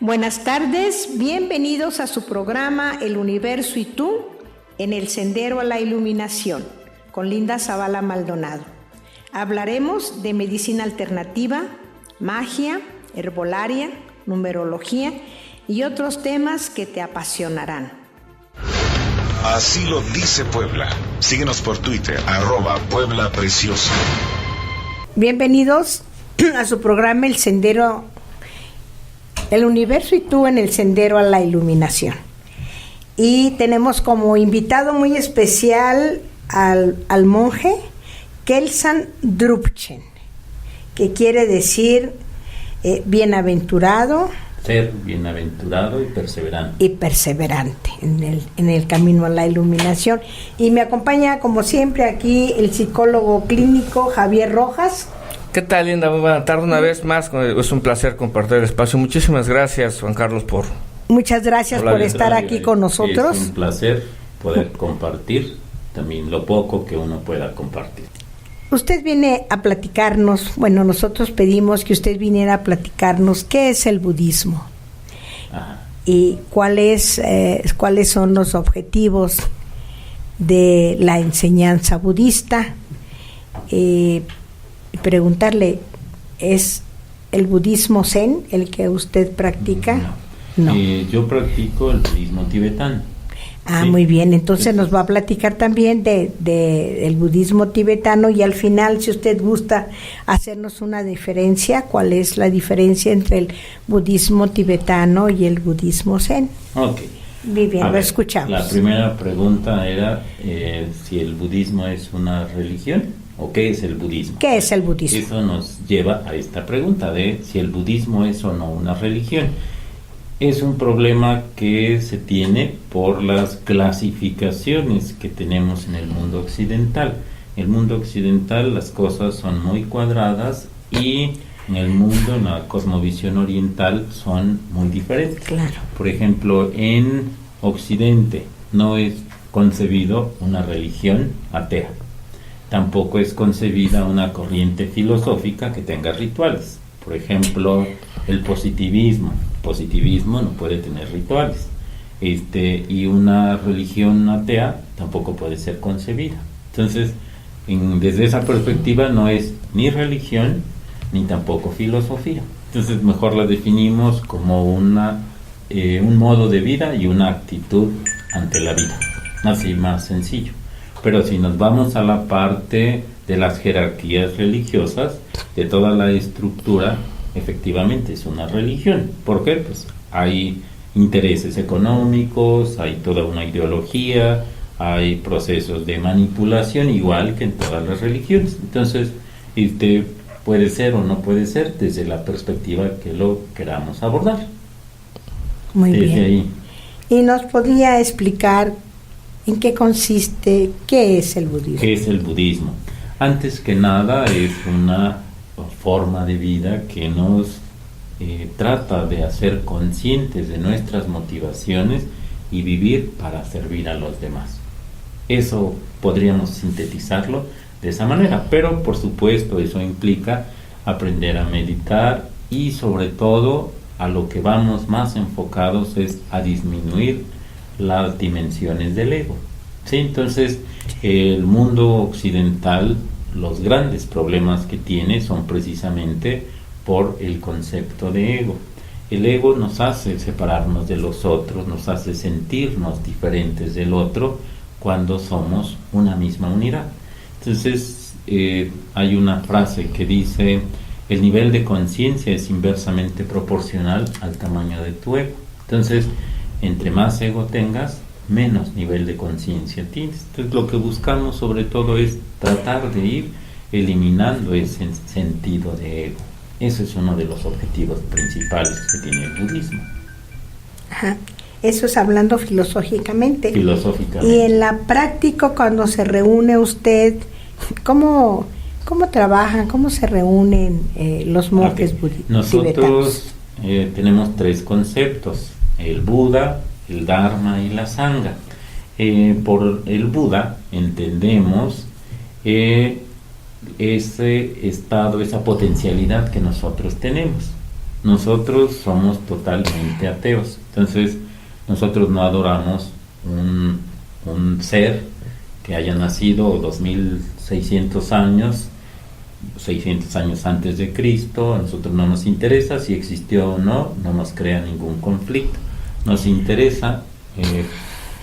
Buenas tardes, bienvenidos a su programa El Universo y tú en el Sendero a la Iluminación con Linda Zavala Maldonado. Hablaremos de medicina alternativa, magia, herbolaria, numerología y otros temas que te apasionarán. Así lo dice Puebla. Síguenos por Twitter, @Puebla Preciosa. Bienvenidos a su programa El Sendero, El Universo y tú en el Sendero a la Iluminación. Y tenemos como invitado muy especial al monje Kelsang Drupchen, que quiere decir bienaventurado. Ser bienaventurado y perseverante. Y perseverante en el camino a la iluminación. Y me acompaña, como siempre, aquí el psicólogo clínico Javier Rojas. ¿Qué tal, Linda? Muy buena tarde una vez más. Es un placer compartir el espacio. Muchísimas gracias, Juan Carlos, por... Muchas gracias por estar aquí con nosotros. Es un placer poder compartir también lo poco que uno pueda compartir. Usted viene a platicarnos, bueno, nosotros pedimos que usted viniera a platicarnos qué es el budismo. Ajá. Y cuáles son los objetivos de la enseñanza budista. Preguntarle, ¿es el budismo zen el que usted practica? No. Yo practico el budismo tibetano. Sí. Muy bien, entonces nos va a platicar también de el budismo tibetano y al final, si usted gusta hacernos una diferencia, ¿cuál es la diferencia entre el budismo tibetano y el budismo zen? Ok. Muy bien, lo escuchamos. La primera pregunta era si el budismo es una religión o qué es el budismo. ¿Qué es el budismo? Eso nos lleva a esta pregunta de si el budismo es o no una religión. Es un problema que se tiene por las clasificaciones que tenemos en el mundo occidental. En el mundo occidental las cosas son muy cuadradas y en el mundo, en la cosmovisión oriental, son muy diferentes. Claro. Por ejemplo, en Occidente no es concebido una religión atea. Tampoco es concebida una corriente filosófica que tenga rituales. Por ejemplo, el positivismo. Positivismo no puede tener rituales. Y una religión atea tampoco puede ser concebida. Entonces, desde esa perspectiva no es ni religión ni tampoco filosofía. Entonces, mejor la definimos como un modo de vida y una actitud ante la vida. Así más sencillo. Pero si nos vamos a la parte de las jerarquías religiosas, de toda la estructura, efectivamente es una religión. ¿Por qué? Pues hay intereses económicos, hay toda una ideología, hay procesos de manipulación, igual que en todas las religiones. Entonces, puede ser o no puede ser desde la perspectiva que lo queramos abordar. Muy desde bien. Ahí. ¿Y nos podría explicar en qué consiste, qué es el budismo? ¿Qué es el budismo? Antes que nada es una forma de vida que nos trata de hacer conscientes de nuestras motivaciones y vivir para servir a los demás. Eso podríamos sintetizarlo de esa manera, pero por supuesto eso implica aprender a meditar y sobre todo a lo que vamos más enfocados es a disminuir las dimensiones del ego. ¿Sí? Entonces el mundo occidental, los grandes problemas que tiene son precisamente por el concepto de ego. El ego nos hace separarnos de los otros, nos hace sentirnos diferentes del otro cuando somos una misma unidad. Entonces hay una frase que dice: el nivel de conciencia es inversamente proporcional al tamaño de tu ego. Entonces, entre más ego tengas, menos nivel de conciencia tienes. Entonces lo que buscamos sobre todo es tratar de ir eliminando ese sentido de ego. Ese es uno de los objetivos principales que tiene el budismo. Ajá. Eso es hablando filosóficamente. Filosóficamente. Y en la práctica, cuando se reúne usted, ¿cómo trabajan, cómo se reúnen los monjes budistas? Nosotros tenemos tres conceptos: el Buda, el Dharma y la Sangha. Por el Buda entendemos ese estado, esa potencialidad que nosotros tenemos. nosotros somos totalmente ateos. Entonces, nosotros no adoramos un ser que haya nacido 2600 años, 600 años antes de Cristo. A nosotros no nos interesa si existió o no, no nos crea ningún conflicto. Nos interesa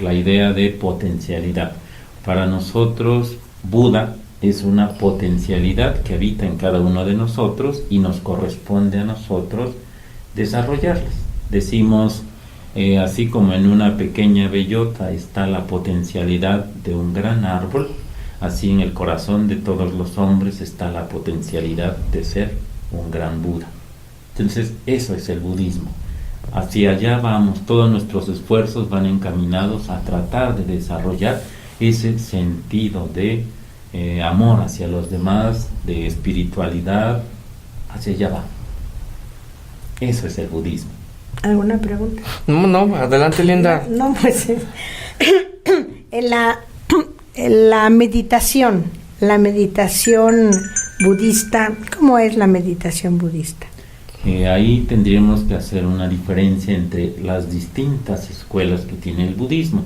la idea de potencialidad. Para nosotros, Buda es una potencialidad que habita en cada uno de nosotros y nos corresponde a nosotros desarrollarlas. Decimos, así como en una pequeña bellota está la potencialidad de un gran árbol, así en el corazón de todos los hombres está la potencialidad de ser un gran Buda. Entonces, eso es el budismo. Hacia allá vamos, todos nuestros esfuerzos van encaminados a tratar de desarrollar ese sentido de amor hacia los demás, de espiritualidad. Hacia allá va. Eso es el budismo. ¿Alguna pregunta? No, adelante, Linda. No, pues la meditación budista, ¿cómo es la meditación budista? Ahí tendríamos que hacer una diferencia entre las distintas escuelas que tiene el budismo.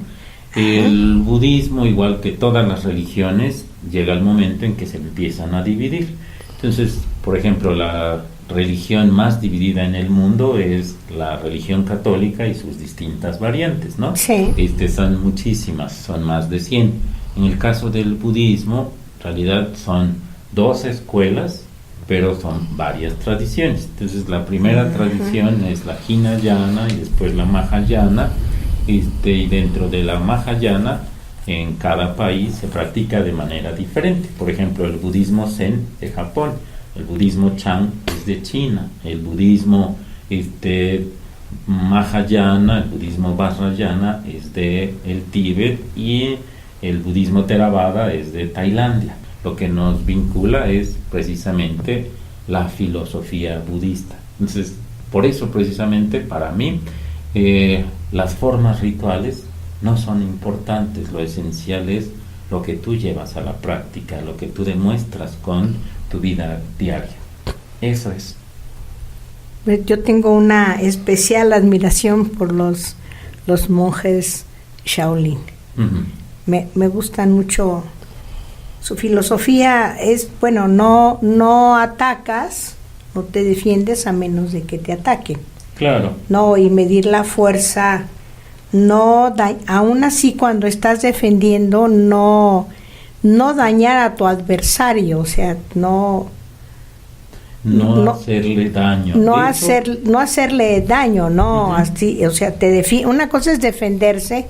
El budismo, igual que todas las religiones, llega el momento en que se empiezan a dividir. Entonces, por ejemplo, la religión más dividida en el mundo es la religión católica y sus distintas variantes, ¿no? Sí. Son muchísimas, son más de 100. En el caso del budismo, en realidad son 2 escuelas, pero son varias tradiciones. Entonces, la primera tradición es la Hinayana y después la Mahayana. Y dentro de la Mahayana, en cada país se practica de manera diferente. Por ejemplo, el budismo Zen de Japón, el budismo Chan es de China, el budismo Mahayana, el budismo Vajrayana es de el Tíbet y el budismo Theravada es de Tailandia. Lo que nos vincula es precisamente la filosofía budista. Entonces, por eso precisamente para mí las formas rituales no son importantes, lo esencial es lo que tú llevas a la práctica, lo que tú demuestras con tu vida diaria. Eso es. Yo tengo una especial admiración por los monjes Shaolin. Uh-huh. Me gustan mucho. Su filosofía es, bueno, no atacas, no te defiendes a menos de que te ataquen. Claro. No, y medir la fuerza, aún así cuando estás defendiendo, no dañar a tu adversario, o sea, no hacerle daño. No hacerle daño, no, uh-huh. Así, o sea, una cosa es defenderse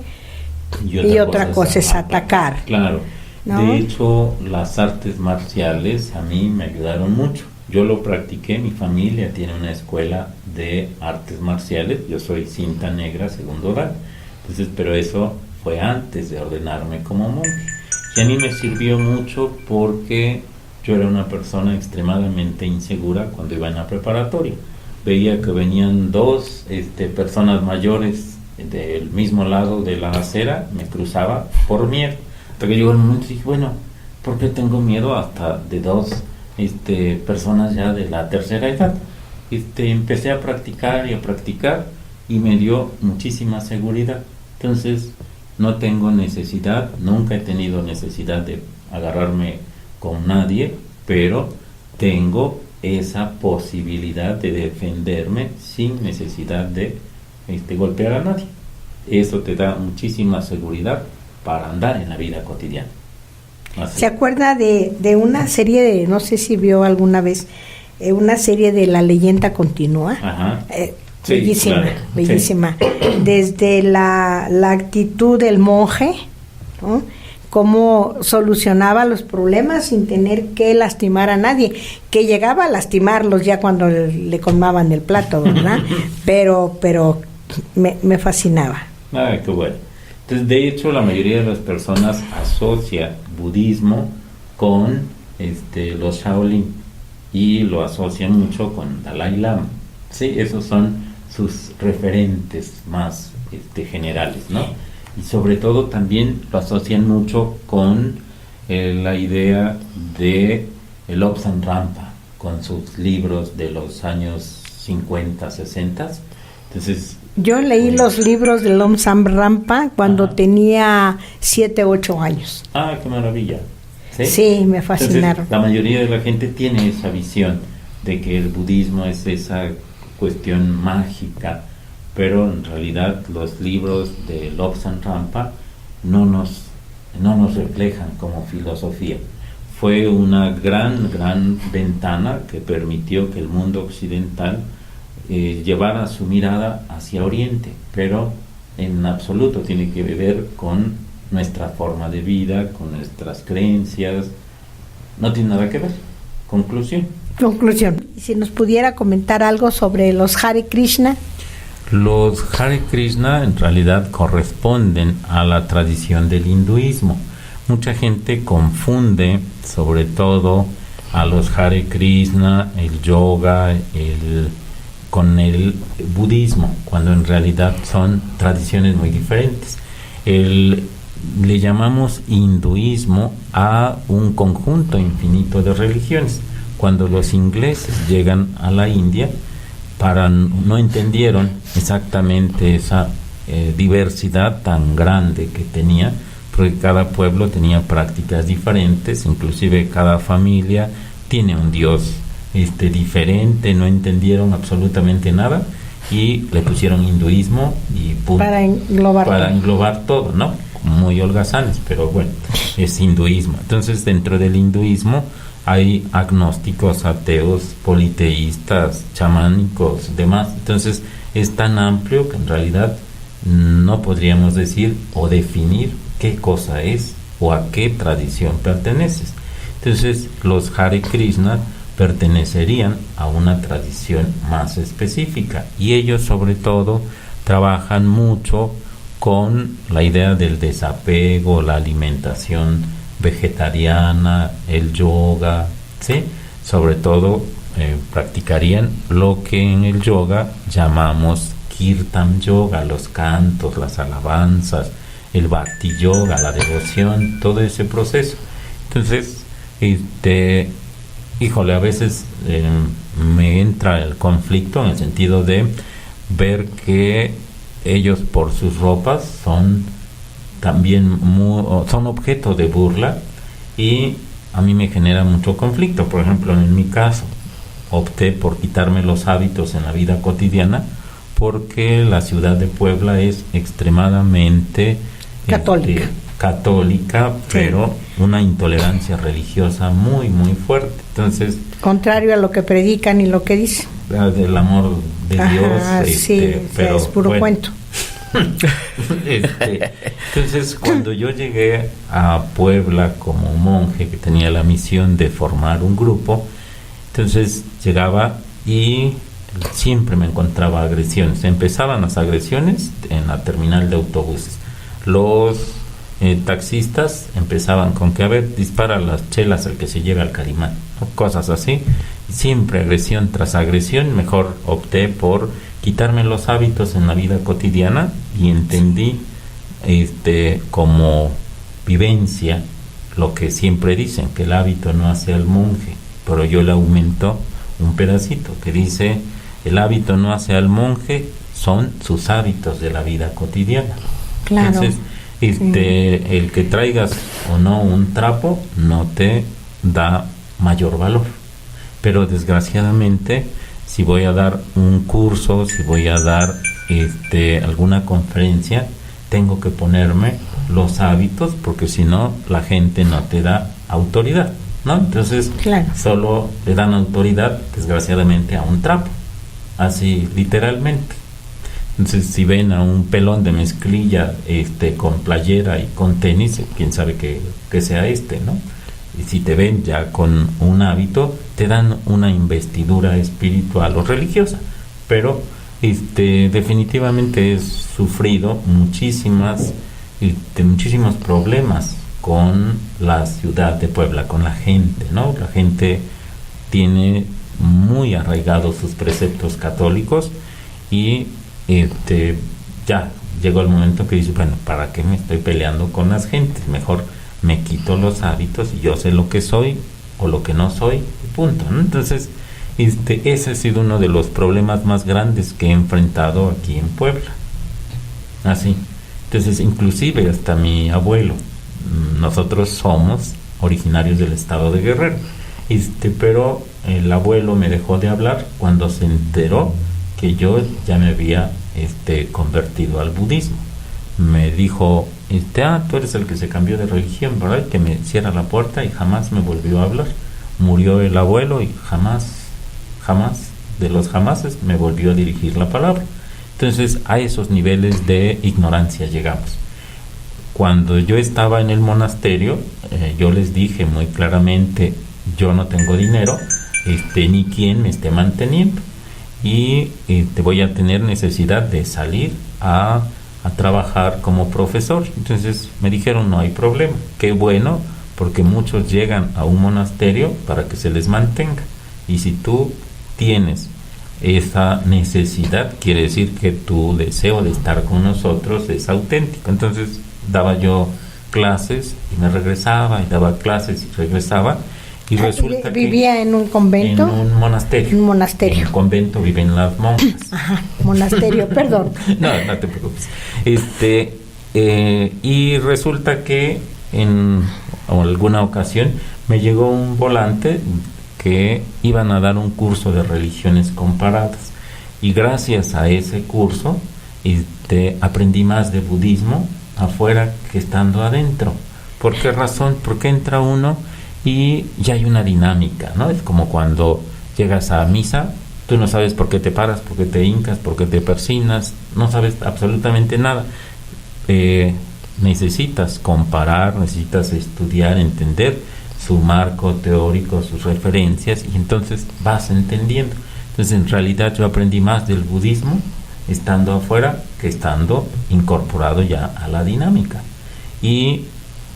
y otra cosa es atacar. Claro. ¿No? De hecho, las artes marciales a mí me ayudaron mucho. Yo lo practiqué, mi familia tiene una escuela de artes marciales, yo soy cinta negra segundo dan. Entonces, pero eso fue antes de ordenarme como monje. Y a mí me sirvió mucho porque yo era una persona extremadamente insegura cuando iba en la preparatoria. Veía que venían 2 personas mayores del mismo lado de la acera, me cruzaba por miedo. Hasta que llegó el momento y dije, bueno, ¿por qué tengo miedo hasta de 2 personas ya de la tercera edad? Empecé a practicar y me dio muchísima seguridad. Entonces, no tengo necesidad, nunca he tenido necesidad de agarrarme con nadie, pero tengo esa posibilidad de defenderme sin necesidad de golpear a nadie. Eso te da muchísima seguridad para andar en la vida cotidiana. Así. ¿Se acuerda de una serie de, no sé si vio alguna vez, una serie de La Leyenda Continúa? Ajá. Sí, bellísima, claro. bellísima. Sí. Desde la actitud del monje, ¿no? Cómo solucionaba los problemas sin tener que lastimar a nadie, que llegaba a lastimarlos ya cuando le colmaban el plato, ¿verdad? pero me fascinaba. Ay, qué bueno. Entonces, de hecho, la mayoría de las personas asocia budismo con los Shaolin y lo asocian mucho con Dalai Lama. Sí, esos son sus referentes más generales, ¿no? Y sobre todo también lo asocian mucho con la idea de Lobsang Rampa, con sus libros de los años 50, 60. Entonces, yo leí los libros de Lobsang Rampa cuando tenía 7, 8 años. Ah, qué maravilla. Sí, me fascinaron. Entonces, la mayoría de la gente tiene esa visión de que el budismo es esa cuestión mágica, pero en realidad los libros de Lobsang Rampa no nos reflejan como filosofía. Fue una gran ventana que permitió que el mundo occidental llevara su mirada hacia Oriente, pero en absoluto tiene que ver con nuestra forma de vida, con nuestras creencias, no tiene nada que ver. Conclusión. Si nos pudiera comentar algo sobre los Hare Krishna. Los Hare Krishna en realidad corresponden a la tradición del hinduismo. Mucha gente confunde sobre todo a los Hare Krishna, el yoga, con el budismo, cuando en realidad son tradiciones muy diferentes. Le llamamos hinduismo a un conjunto infinito de religiones. Cuando los ingleses llegan a la India, no entendieron exactamente esa diversidad tan grande que tenía, porque cada pueblo tenía prácticas diferentes, inclusive cada familia tiene un dios diferente, no entendieron absolutamente nada y le pusieron hinduismo y punto, para englobar todo, ¿no? Muy holgazanes, pero bueno, es hinduismo. Entonces, dentro del hinduismo hay agnósticos, ateos, politeístas, chamánicos, demás. Entonces, es tan amplio que en realidad no podríamos decir o definir qué cosa es o a qué tradición perteneces. Entonces, los Hare Krishna pertenecerían a una tradición más específica y ellos sobre todo trabajan mucho con la idea del desapego, la alimentación vegetariana, el yoga, ¿sí? Sobre todo practicarían lo que en el yoga llamamos kirtan yoga, los cantos, las alabanzas, el bhakti yoga, la devoción, todo ese proceso. Entonces, a veces me entra el conflicto en el sentido de ver que ellos por sus ropas son también son objeto de burla y a mí me genera mucho conflicto. Por ejemplo, en mi caso opté por quitarme los hábitos en la vida cotidiana porque la ciudad de Puebla es extremadamente católica, pero una intolerancia religiosa muy muy fuerte. Entonces, contrario a lo que predican y lo que dicen del amor de Dios, pero es puro cuento. Entonces, cuando yo llegué a Puebla como monje que tenía la misión de formar un grupo, entonces llegaba y siempre me encontraba agresiones. Empezaban las agresiones en la terminal de autobuses. Los taxistas empezaban con que, a ver, dispara las chelas al que se lleve al Carimán, ¿no? Cosas así. Siempre agresión tras agresión. Mejor opté por quitarme los hábitos en la vida cotidiana y entendí como vivencia lo que siempre dicen, que el hábito no hace al monje, pero yo le aumento un pedacito que dice: el hábito no hace al monje, son sus hábitos de la vida cotidiana. Claro. Entonces, el que traigas o no un trapo no te da mayor valor, pero desgraciadamente si voy a dar un curso, si voy a dar alguna conferencia, tengo que ponerme los hábitos, porque si no la gente no te da autoridad, ¿no? Entonces, claro, solo le dan autoridad desgraciadamente a un trapo, así literalmente. Entonces, si ven a un pelón de mezclilla con playera y con tenis, quién sabe que sea ¿no? Y si te ven ya con un hábito, te dan una investidura espiritual o religiosa. Pero definitivamente he sufrido muchísimos problemas con la ciudad de Puebla, con la gente, ¿no? La gente tiene muy arraigados sus preceptos católicos y ya llegó el momento que dice: bueno, ¿para qué me estoy peleando con las gentes? Mejor me quito los hábitos y yo sé lo que soy o lo que no soy, punto, ¿no? Entonces, Ese ha sido uno de los problemas más grandes que he enfrentado aquí en Puebla. Así. Entonces, inclusive hasta mi abuelo, nosotros somos originarios del estado de Guerrero, pero el abuelo me dejó de hablar cuando se enteró que yo ya me había convertido al budismo. Me dijo, tú eres el que se cambió de religión, ¿verdad? Que me cierra la puerta, y jamás me volvió a hablar. Murió el abuelo y jamás de los jamases me volvió a dirigir la palabra. Entonces, a esos niveles de ignorancia llegamos. Cuando yo estaba en el monasterio, yo les dije muy claramente, yo no tengo dinero, ni quien me esté manteniendo, y voy a tener necesidad de salir a trabajar como profesor. Entonces me dijeron, no hay problema, qué bueno, porque muchos llegan a un monasterio para que se les mantenga, y si tú tienes esa necesidad, quiere decir que tu deseo de estar con nosotros es auténtico. Entonces daba yo clases y me regresaba, y daba clases y regresaba, y resulta ¿Vivía en un convento? En un monasterio. En un monasterio. En un convento viven las monjas. Ajá, monasterio, perdón. No te preocupes. Y resulta que en alguna ocasión me llegó un volante que iban a dar un curso de religiones comparadas, y gracias a ese curso aprendí más de budismo afuera que estando adentro. ¿Por qué razón? Porque entra uno y ya hay una dinámica, ¿no? Es como cuando llegas a misa, tú no sabes por qué te paras, por qué te hincas, por qué te persignas, no sabes absolutamente nada. Necesitas comparar, necesitas estudiar, entender su marco teórico, sus referencias, y entonces vas entendiendo. Entonces, en realidad yo aprendí más del budismo estando afuera que estando incorporado ya a la dinámica. Y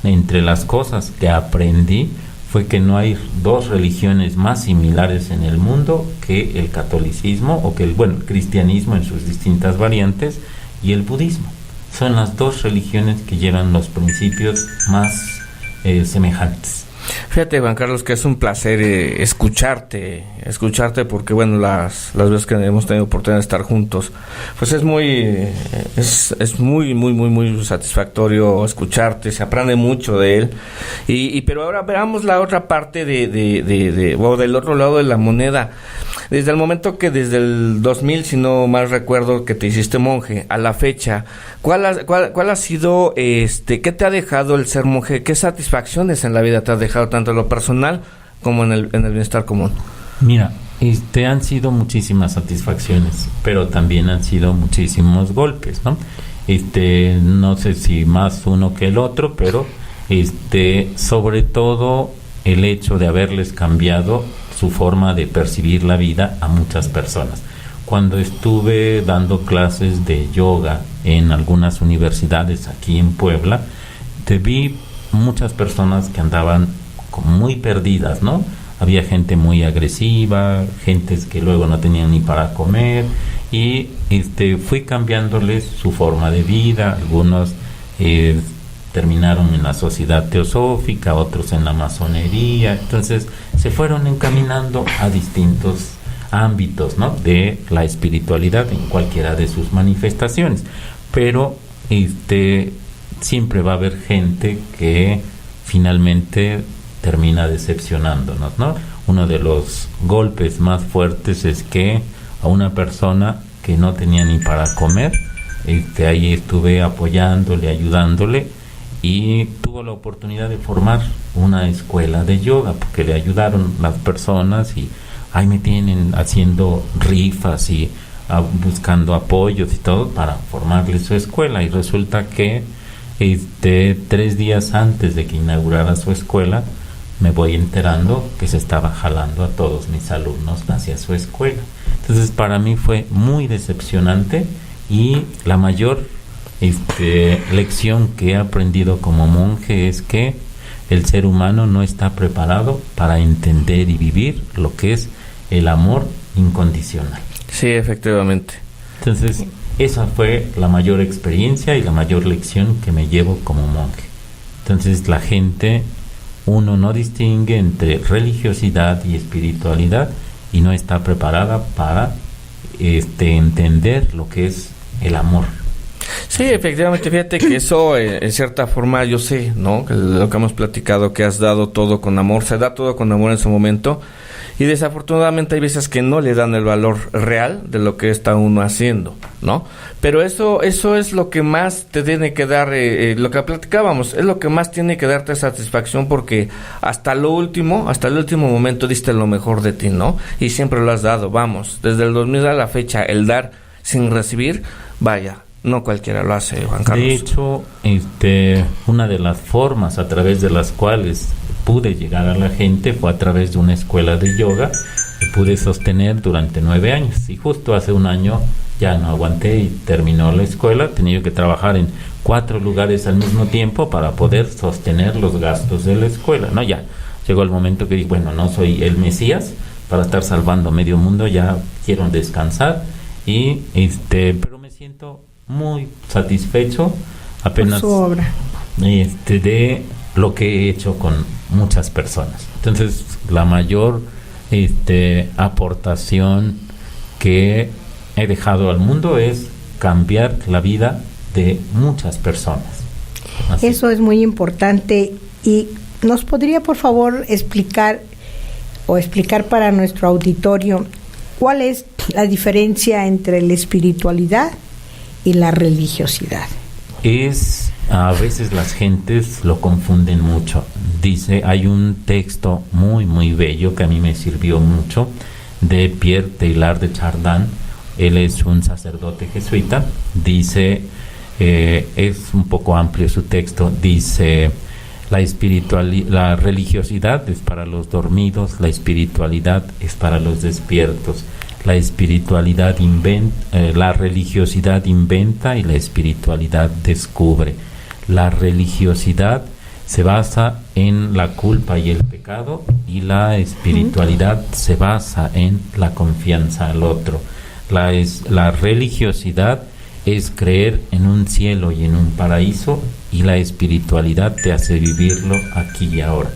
entre las cosas que aprendí fue que no hay dos religiones más similares en el mundo que el catolicismo, o que el cristianismo en sus distintas variantes, y el budismo. Son las dos religiones que llevan los principios más semejantes. Fíjate, Juan Carlos, que es un placer escucharte, porque las veces que hemos tenido oportunidad de estar juntos, pues es muy satisfactorio escucharte, se aprende mucho de él, pero ahora veamos la otra parte o del otro lado de la moneda. Desde el momento que desde el 2000, si no mal recuerdo, que te hiciste monje, a la fecha, ¿cuál ha sido, qué te ha dejado el ser monje? ¿Qué satisfacciones en la vida te ha dejado, tanto en lo personal como en el bienestar común? Mira, han sido muchísimas satisfacciones, pero también han sido muchísimos golpes, ¿no? No sé si más uno que el otro, pero sobre todo el hecho de haberles cambiado su forma de percibir la vida a muchas personas. Cuando estuve dando clases de yoga en algunas universidades aquí en Puebla, te vi muchas personas que andaban como muy perdidas, ¿no? Había gente muy agresiva, gentes que luego no tenían ni para comer, y fui cambiándoles su forma de vida. Algunos terminaron en la sociedad teosófica, otros en la masonería. Entonces se fueron encaminando a distintos ámbitos, ¿no?, de la espiritualidad en cualquiera de sus manifestaciones. Pero siempre va a haber gente que finalmente termina decepcionándonos, ¿no? Uno de los golpes más fuertes es que a una persona que no tenía ni para comer, ahí estuve apoyándole, ayudándole, y tuvo la oportunidad de formar una escuela de yoga, porque le ayudaron las personas, y ahí me tienen haciendo rifas y buscando apoyos y todo para formarle su escuela. Y resulta que 3 días antes de que inaugurara su escuela, me voy enterando que se estaba jalando a todos mis alumnos hacia su escuela. Entonces para mí fue muy decepcionante, y la mayor lección que he aprendido como monje es que el ser humano no está preparado para entender y vivir lo que es el amor incondicional. Sí, efectivamente. Entonces esa fue la mayor experiencia y la mayor lección que me llevo como monje. Entonces la gente, uno no distingue entre religiosidad y espiritualidad, y no está preparada para entender lo que es el amor. Sí, efectivamente, fíjate que eso en cierta forma yo sé, ¿no? Que lo que hemos platicado, que has dado todo con amor, se da todo con amor en su momento, y desafortunadamente hay veces que no le dan el valor real de lo que está uno haciendo, ¿no? Pero eso es lo que más te tiene que dar, lo que platicábamos, es lo que más tiene que darte satisfacción, porque hasta el último momento diste lo mejor de ti, ¿no? Y siempre lo has dado, vamos, desde el 2000 a la fecha, el dar sin recibir, vaya, no cualquiera lo hace, Juan Carlos. De hecho, una de las formas a través de las cuales pude llegar a la gente fue a través de una escuela de yoga que pude sostener durante 9 años, y justo hace un año ya no aguanté y terminó la escuela. He tenido que trabajar en 4 lugares al mismo tiempo para poder sostener los gastos de la escuela. No, ya llegó el momento que dije, bueno, no soy el Mesías para estar salvando medio mundo, ya quiero descansar, y pero me siento muy satisfecho apenas por su obra, de lo que he hecho con muchas personas. Entonces, la mayor aportación que he dejado al mundo es cambiar la vida de muchas personas. Así. Eso es muy importante. ¿Y nos podría, por favor, explicar para nuestro auditorio cuál es la diferencia entre la espiritualidad y la religiosidad? A veces las gentes lo confunden mucho. Hay un texto muy muy bello que a mí me sirvió mucho, de Pierre Teilhard de Chardin. Él es un sacerdote jesuita. Dice, es un poco amplio su texto, dice: la religiosidad es para los dormidos, la espiritualidad es para los despiertos. La religiosidad inventa y la espiritualidad descubre. La religiosidad se basa en la culpa y el pecado, y la espiritualidad se basa en la confianza al otro. La religiosidad es creer en un cielo y en un paraíso, y la espiritualidad te hace vivirlo aquí y ahora.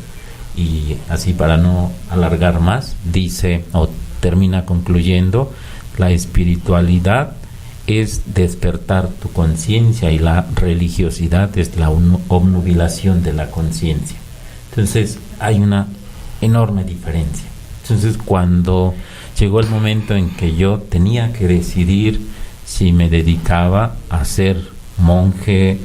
Y así, para no alargar más, dice o termina concluyendo: la espiritualidad es despertar tu conciencia y la religiosidad es la obnubilación de la conciencia. Entonces hay una enorme diferencia. Entonces, cuando llegó el momento en que yo tenía que decidir si me dedicaba a ser monje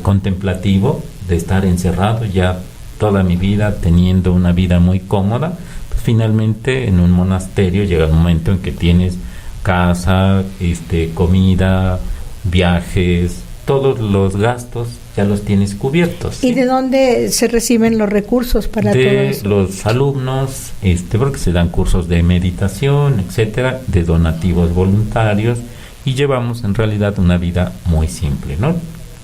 contemplativo, de estar encerrado ya toda mi vida teniendo una vida muy cómoda, pues finalmente en un monasterio llega el momento en que tienes casa, comida, viajes, todos los gastos ya los tienes cubiertos. ¿Sí? ¿Y de dónde se reciben los recursos para todo eso? De los alumnos, porque se dan cursos de meditación, etcétera, de donativos voluntarios, y llevamos en realidad una vida muy simple, ¿no?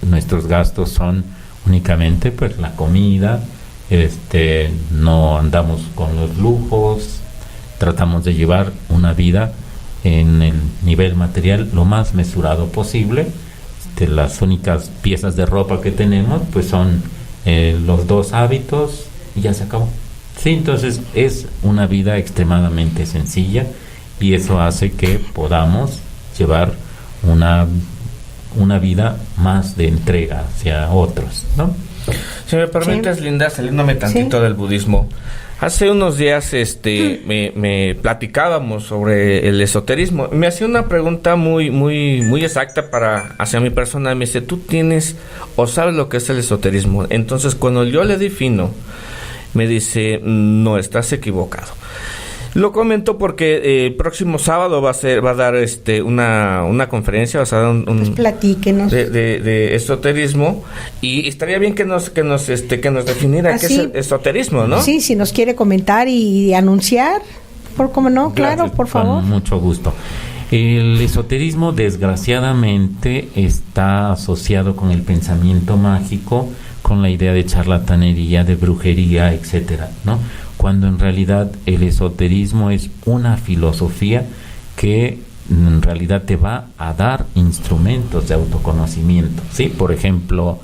Nuestros gastos son únicamente pues la comida, no andamos con los lujos, tratamos de llevar una vida en el nivel material lo más mesurado posible. Las únicas piezas de ropa que tenemos pues son los 2 hábitos y ya se acabó. Sí, entonces es una vida extremadamente sencilla, y eso hace que podamos llevar una vida más de entrega hacia otros, ¿no? Si me permites, sí, Linda, saliéndome tantito, sí, del budismo. Hace unos días me platicábamos sobre el esoterismo. Me hacía una pregunta muy muy muy exacta hacia mi persona. Me dice: ¿tú tienes o sabes lo que es el esoterismo? Entonces, cuando yo le defino, me dice: no, estás equivocado. Lo comento porque el próximo sábado va a dar una conferencia, va a dar pues platíquenos de esoterismo, y estaría bien que nos definiera qué es el esoterismo, ¿no? Sí, si nos quiere comentar y anunciar, ¿cómo no? Gracias, claro, por favor. Con mucho gusto. El esoterismo, desgraciadamente, está asociado con el pensamiento mágico, con la idea de charlatanería, de brujería, etcétera, ¿no? Cuando en realidad el esoterismo es una filosofía que en realidad te va a dar instrumentos de autoconocimiento, ¿sí? Por ejemplo,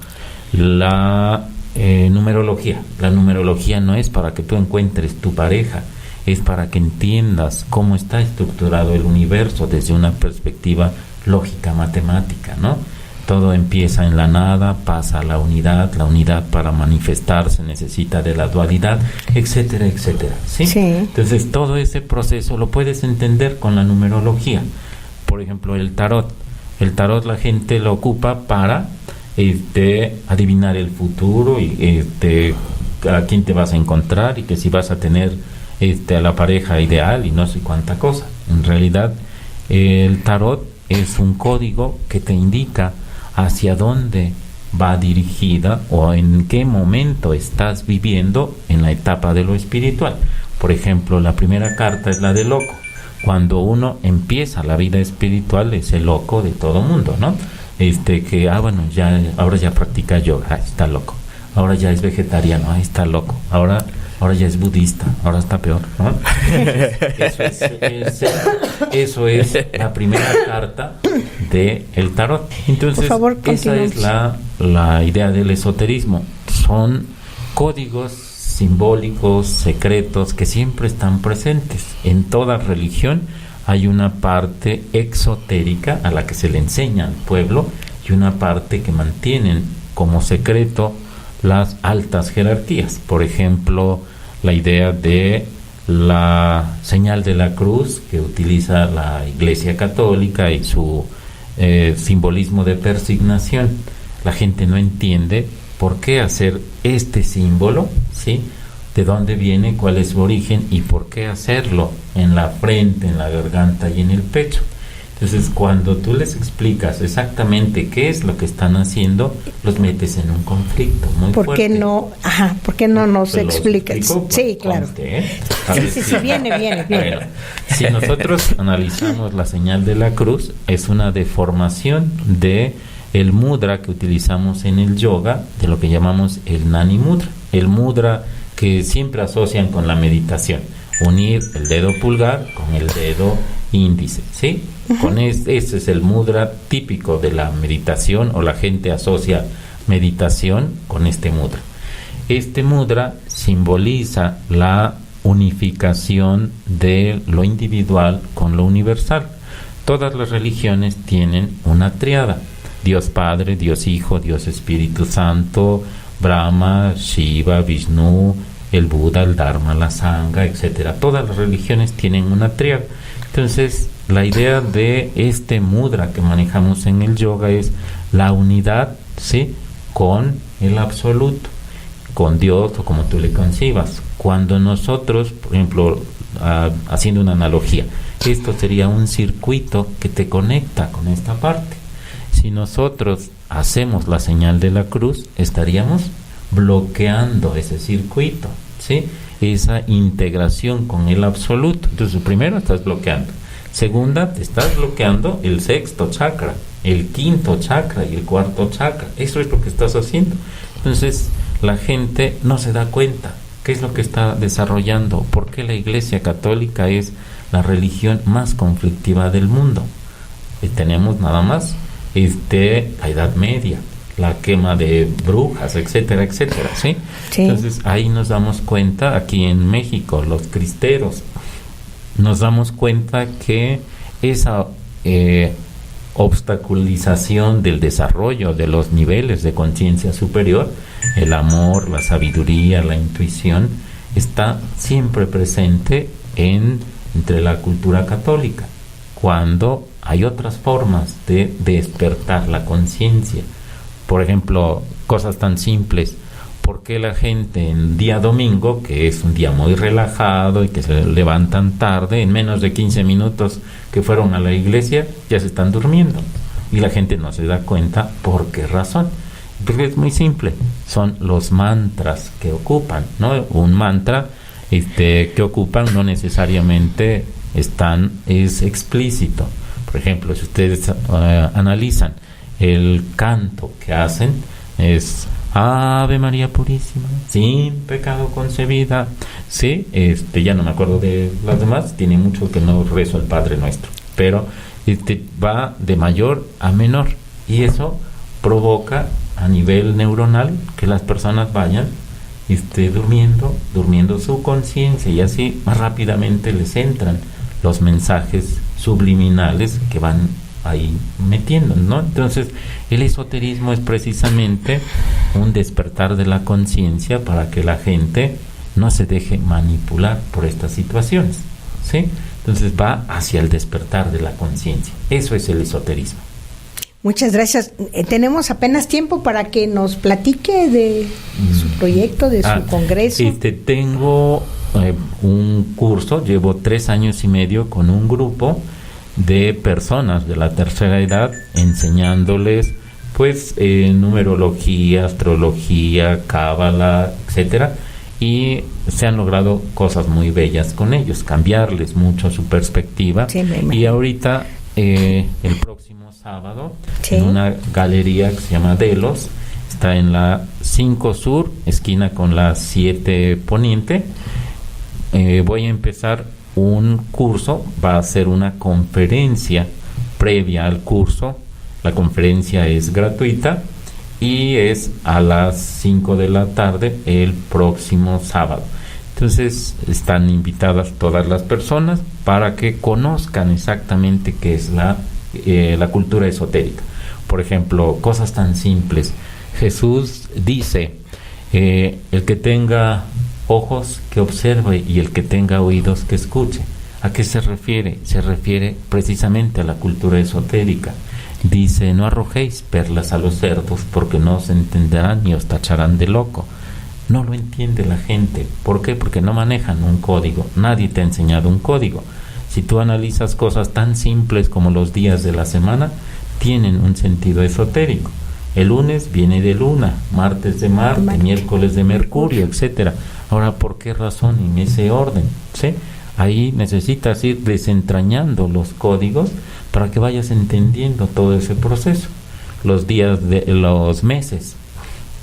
la numerología. La numerología no es para que tú encuentres tu pareja, es para que entiendas cómo está estructurado el universo desde una perspectiva lógica, matemática, ¿no? Todo empieza en la nada, pasa a la unidad para manifestarse necesita de la dualidad, etcétera, etcétera, ¿sí? Sí. Entonces todo ese proceso lo puedes entender con la numerología. Por ejemplo, el tarot la gente lo ocupa para adivinar el futuro y a quién te vas a encontrar y que si vas a tener a la pareja ideal y no sé cuánta cosa. En realidad el tarot es un código que te indica hacia dónde va dirigida o en qué momento estás viviendo en la etapa de lo espiritual. Por ejemplo, la primera carta es la de loco. Cuando uno empieza la vida espiritual es el loco de todo mundo, ¿no? Ahora ya practica yoga, está loco. Ahora ya es vegetariano, está loco. Ahora ya es budista, ahora está peor, ¿no? Eso es la primera carta de el tarot. Entonces, por favor, esa es la idea del esoterismo. Son códigos simbólicos, secretos, que siempre están presentes. En toda religión hay una parte exotérica a la que se le enseña al pueblo y una parte que mantienen como secreto las altas jerarquías. Por ejemplo, la idea de la señal de la cruz que utiliza la Iglesia Católica y su simbolismo de persignación. La gente no entiende por qué hacer este símbolo, ¿sí? De dónde viene, cuál es su origen y por qué hacerlo en la frente, en la garganta y en el pecho. Entonces, cuando tú les explicas exactamente qué es lo que están haciendo, los metes en un conflicto muy fuerte. ¿Por qué no nos explicas? Sí, claro. Sí, viene. Bueno, si nosotros analizamos la señal de la cruz, es una deformación de el mudra que utilizamos en el yoga, de lo que llamamos el nani mudra. El mudra que siempre asocian con la meditación, unir el dedo pulgar con el dedo índice, ¿sí? Con ese es el mudra típico de la meditación, o la gente asocia meditación con este mudra. Este mudra simboliza la unificación de lo individual con lo universal. Todas las religiones tienen una triada: Dios Padre, Dios Hijo, Dios Espíritu Santo, Brahma, Shiva, Vishnu, el Buda, el Dharma, la Sangha, etcétera. Todas las religiones tienen una triada. Entonces, la idea de este mudra que manejamos en el yoga es la unidad, ¿sí?, con el absoluto, con Dios o como tú le concibas. Cuando nosotros, por ejemplo, haciendo una analogía, esto sería un circuito que te conecta con esta parte. Si nosotros hacemos la señal de la cruz, estaríamos bloqueando ese circuito, ¿sí?, esa integración con el absoluto. Entonces, primero estás bloqueando. Segunda, te estás bloqueando el sexto chakra, el quinto chakra y el cuarto chakra. Eso es lo que estás haciendo. Entonces, la gente no se da cuenta qué es lo que está desarrollando, porque la Iglesia Católica es la religión más conflictiva del mundo. Tenemos nada más la Edad Media, la quema de brujas, etcétera, etcétera, ¿sí? Sí. Entonces ahí nos damos cuenta, aquí en México, los cristeros, nos damos cuenta que esa obstaculización del desarrollo de los niveles de conciencia superior, el amor, la sabiduría, la intuición, está siempre presente entre la cultura católica, cuando hay otras formas de despertar la conciencia. Por ejemplo, cosas tan simples: ¿por qué la gente en día domingo, que es un día muy relajado y que se levantan tarde, en menos de 15 minutos que fueron a la iglesia, ya se están durmiendo? Y la gente no se da cuenta por qué razón. Porque es muy simple, son los mantras que ocupan, ¿no? Un mantra que ocupan no necesariamente es explícito. Por ejemplo, si ustedes analizan el canto que hacen, es Ave María Purísima, sin pecado concebida, sí, ya no me acuerdo de las demás, tiene mucho que no rezo el Padre Nuestro, pero va de mayor a menor, y eso provoca a nivel neuronal que las personas vayan durmiendo su conciencia, y así más rápidamente les entran los mensajes subliminales que van ahí metiendo, ¿no? Entonces, el esoterismo es precisamente un despertar de la conciencia para que la gente no se deje manipular por estas situaciones, ¿sí? Entonces va hacia el despertar de la conciencia. Eso es el esoterismo. Muchas gracias. Tenemos apenas tiempo para que nos platique de su proyecto, de su congreso. Tengo un curso, llevo 3 años y medio con un grupo de personas de la tercera edad, enseñándoles pues numerología, astrología, cábala, etcétera, y se han logrado cosas muy bellas con ellos, cambiarles mucho su perspectiva. Sí, y ahorita el próximo sábado, sí, en una galería que se llama Delos, está en la 5 Sur, esquina con la 7 Poniente, voy a empezar un curso, va a ser una conferencia previa al curso. La conferencia es gratuita y es a las 5 de la tarde el próximo sábado. Entonces están invitadas todas las personas para que conozcan exactamente qué es la cultura esotérica. Por ejemplo, cosas tan simples. Jesús dice, el que tenga ojos que observe y el que tenga oídos que escuche. ¿A qué se refiere? Se refiere precisamente a la cultura esotérica. Dice, no arrojéis perlas a los cerdos porque no os entenderán ni os tacharán de loco. No lo entiende la gente. ¿Por qué? Porque no manejan un código. Nadie te ha enseñado un código. Si tú analizas cosas tan simples como los días de la semana, tienen un sentido esotérico. El lunes viene de Luna, martes de Marte, miércoles de Mercurio, etcétera. Ahora, ¿por qué razón en ese orden? ¿Sí? Ahí necesitas ir desentrañando los códigos para que vayas entendiendo todo ese proceso. Los días de los meses: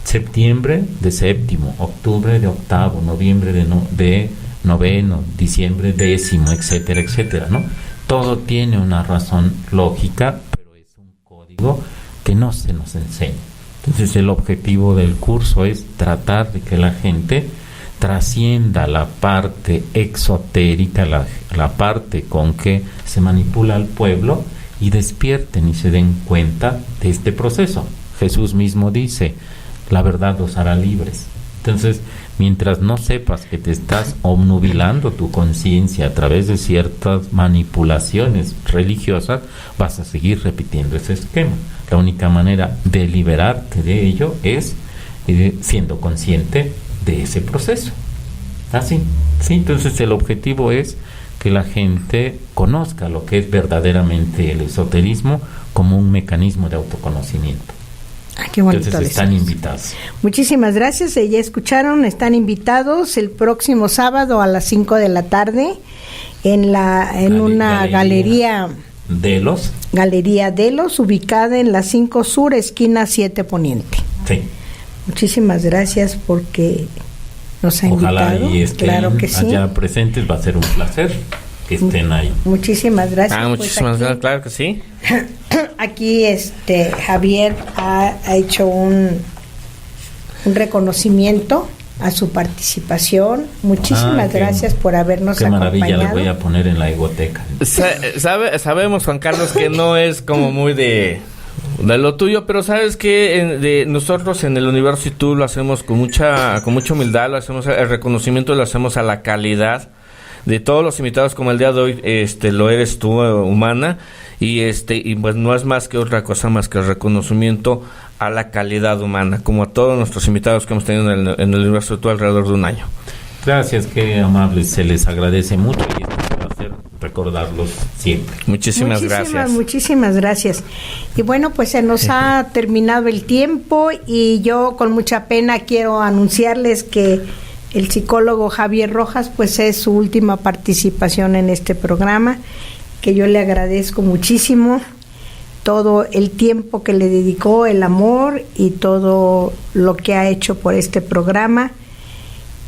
septiembre de séptimo, octubre de octavo, noviembre de noveno, diciembre décimo, etcétera, etcétera, ¿no? Todo tiene una razón lógica, pero es un código que no se nos enseña. Entonces, el objetivo del curso es tratar de que la gente trascienda la parte exotérica, la parte con que se manipula al pueblo, y despierten y se den cuenta de este proceso. Jesús mismo dice, la verdad os hará libres. Entonces, mientras no sepas que te estás obnubilando tu conciencia a través de ciertas manipulaciones religiosas, vas a seguir repitiendo ese esquema. La única manera de liberarte de ello es siendo consciente de ese proceso. Así, sí. Entonces el objetivo es que la gente conozca lo que es verdaderamente el esoterismo como un mecanismo de autoconocimiento. Qué bonito. Entonces están invitados. Muchísimas gracias. Ya escucharon, están invitados el próximo sábado a las 5 de la tarde en una galería Delos. Galería Delos, ubicada en la 5 Sur, esquina 7 Poniente. Sí. Muchísimas gracias porque nos ha Ojalá invitado. Y estén claro que sí. allá presentes, va a ser un placer que estén ahí. Muchísimas gracias. Muchísimas gracias, claro que sí. Aquí Javier ha hecho un reconocimiento a su participación. Muchísimas gracias por habernos acompañado. Qué maravilla, les voy a poner en la egoteca. Sabemos, Juan Carlos, que no es como muy de lo tuyo, pero sabes que nosotros en el Universo y Tú lo hacemos con mucha humildad, lo hacemos, el reconocimiento lo hacemos a la calidad de todos los invitados, como el día de hoy lo eres tú, humana, y pues no es más que otra cosa más que el reconocimiento a la calidad humana, como a todos nuestros invitados que hemos tenido en el Universo Tú alrededor de un año. Gracias, qué amables, se les agradece mucho y es un placer recordarlos siempre. Muchísimas gracias. Muchísimas gracias. Y bueno, pues se nos ha terminado el tiempo y yo con mucha pena quiero anunciarles que el psicólogo Javier Rojas pues es su última participación en este programa, que yo le agradezco muchísimo todo el tiempo que le dedicó, el amor y todo lo que ha hecho por este programa.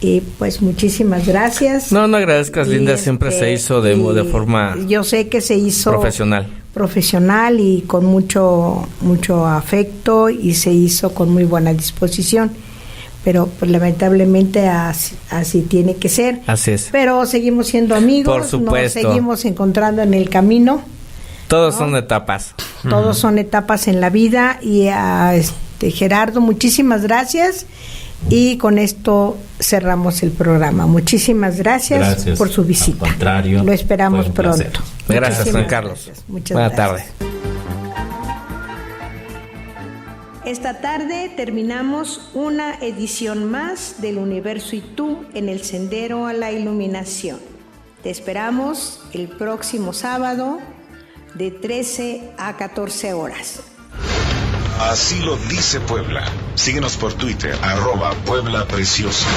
Y pues muchísimas gracias. No agradezcas, Linda, siempre se hizo de forma, yo sé que se hizo profesional y con mucho afecto, y se hizo con muy buena disposición. pero pues lamentablemente así tiene que ser. Así es. Pero seguimos siendo amigos, Por supuesto. nos seguimos encontrando en el camino. Todos ¿no? son etapas. Todos son etapas en la vida. Y a Gerardo, muchísimas gracias. Y con esto cerramos el programa. Muchísimas gracias por su visita. Al contrario, lo esperamos fue un placer. pronto. Gracias, Muchísimas Juan Carlos. gracias. Muchas Buena gracias. tarde. Esta tarde terminamos una edición más del Universo y tú en el Sendero a la Iluminación. Te esperamos el próximo sábado de 13 a 14 horas. Así lo dice Puebla. Síguenos por Twitter, @Puebla Preciosa.